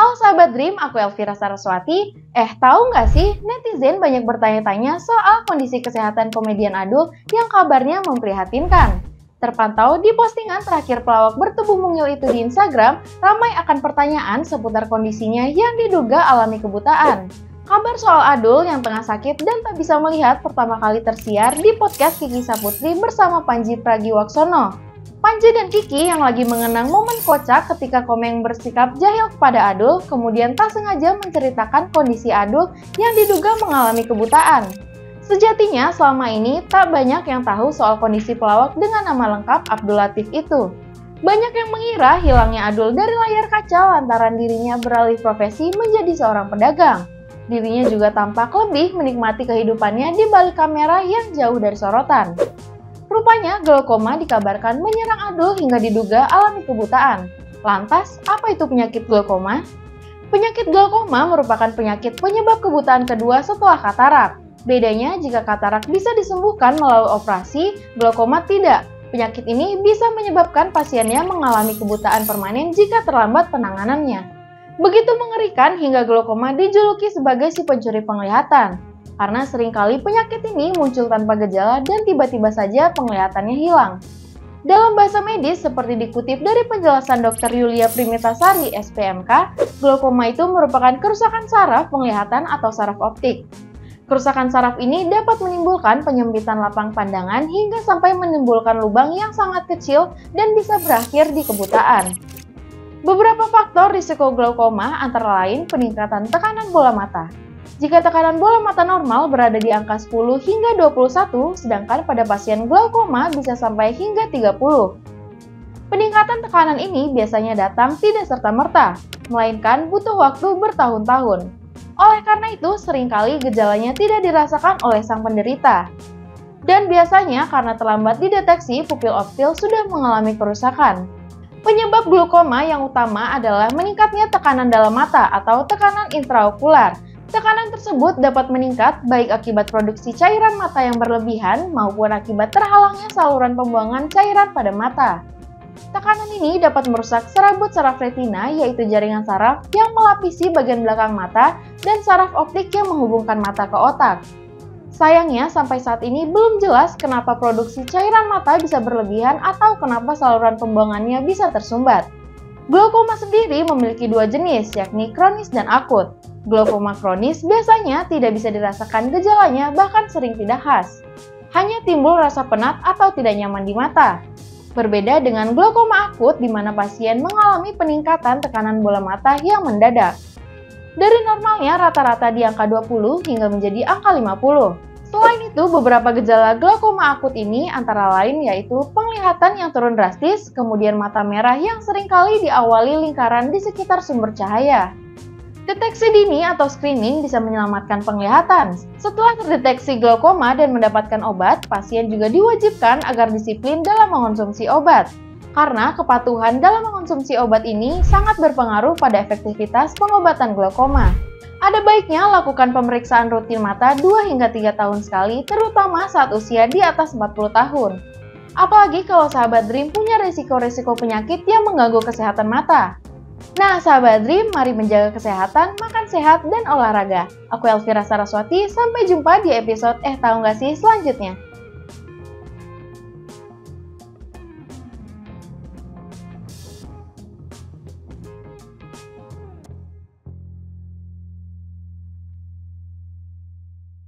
Halo sahabat Dream, aku Elvira Saraswati. Tahu nggak sih, netizen banyak bertanya-tanya soal kondisi kesehatan komedian Adul yang kabarnya memprihatinkan. Terpantau di postingan terakhir pelawak bertubuh mungil itu di Instagram, ramai akan pertanyaan seputar kondisinya yang diduga alami kebutaan. Kabar soal Adul yang tengah sakit dan tak bisa melihat pertama kali tersiar di podcast Kiki Saputri bersama Panji Pragiwaksono. Panji dan Kiki yang lagi mengenang momen kocak ketika Komeng bersikap jahil kepada Adul, kemudian tak sengaja menceritakan kondisi Adul yang diduga mengalami kebutaan. Sejatinya selama ini tak banyak yang tahu soal kondisi pelawak dengan nama lengkap Abdul Latif itu. Banyak yang mengira hilangnya Adul dari layar kaca lantaran dirinya beralih profesi menjadi seorang pedagang. Dirinya juga tampak lebih menikmati kehidupannya di balik kamera yang jauh dari sorotan. Rupanya glaukoma dikabarkan menyerang Adul hingga diduga alami kebutaan. Lantas, apa itu penyakit glaukoma? Penyakit glaukoma merupakan penyakit penyebab kebutaan kedua setelah katarak. Bedanya jika katarak bisa disembuhkan melalui operasi, glaukoma tidak. Penyakit ini bisa menyebabkan pasiennya mengalami kebutaan permanen jika terlambat penanganannya. Begitu mengerikan hingga glaukoma dijuluki sebagai si pencuri penglihatan. Karena seringkali penyakit ini muncul tanpa gejala dan tiba-tiba saja penglihatannya hilang. Dalam bahasa medis, seperti dikutip dari penjelasan Dr. Yulia Primitasari, SPMK, glaukoma itu merupakan kerusakan saraf penglihatan atau saraf optik. Kerusakan saraf ini dapat menimbulkan penyempitan lapang pandangan hingga sampai menimbulkan lubang yang sangat kecil dan bisa berakhir di kebutaan. Beberapa faktor risiko glaukoma antara lain peningkatan tekanan bola mata. Jika tekanan bola mata normal berada di angka 10 hingga 21, sedangkan pada pasien glaukoma bisa sampai hingga 30. Peningkatan tekanan ini biasanya datang tidak serta-merta, melainkan butuh waktu bertahun-tahun. Oleh karena itu, seringkali gejalanya tidak dirasakan oleh sang penderita. Dan biasanya karena terlambat dideteksi, pupil optik sudah mengalami kerusakan. Penyebab glaukoma yang utama adalah meningkatnya tekanan dalam mata atau tekanan intraokular. Tekanan tersebut dapat meningkat baik akibat produksi cairan mata yang berlebihan maupun akibat terhalangnya saluran pembuangan cairan pada mata. Tekanan ini dapat merusak serabut saraf retina, yaitu jaringan saraf yang melapisi bagian belakang mata, dan saraf optik yang menghubungkan mata ke otak. Sayangnya, sampai saat ini belum jelas kenapa produksi cairan mata bisa berlebihan atau kenapa saluran pembuangannya bisa tersumbat. Glaukoma sendiri memiliki dua jenis, yakni kronis dan akut. Glaukoma kronis biasanya tidak bisa dirasakan gejalanya, bahkan sering tidak khas. Hanya timbul rasa penat atau tidak nyaman di mata. Berbeda dengan glaukoma akut di mana pasien mengalami peningkatan tekanan bola mata yang mendadak. Dari normalnya rata-rata di angka 20 hingga menjadi angka 50. Selain itu, beberapa gejala glaukoma akut ini antara lain yaitu penglihatan yang turun drastis, kemudian mata merah yang seringkali diawali lingkaran di sekitar sumber cahaya. Deteksi dini atau screening bisa menyelamatkan penglihatan. Setelah terdeteksi glaukoma dan mendapatkan obat, pasien juga diwajibkan agar disiplin dalam mengonsumsi obat. Karena kepatuhan dalam mengonsumsi obat ini sangat berpengaruh pada efektivitas pengobatan glaukoma. Ada baiknya lakukan pemeriksaan rutin mata 2 hingga 3 tahun sekali, terutama saat usia di atas 40 tahun. Apalagi kalau sahabat Dream punya risiko-risiko penyakit yang mengganggu kesehatan mata. Nah, sahabat Dream, mari menjaga kesehatan, makan sehat, dan olahraga. Aku Elvira Saraswati, sampai jumpa di episode Tahu Nggak Sih selanjutnya.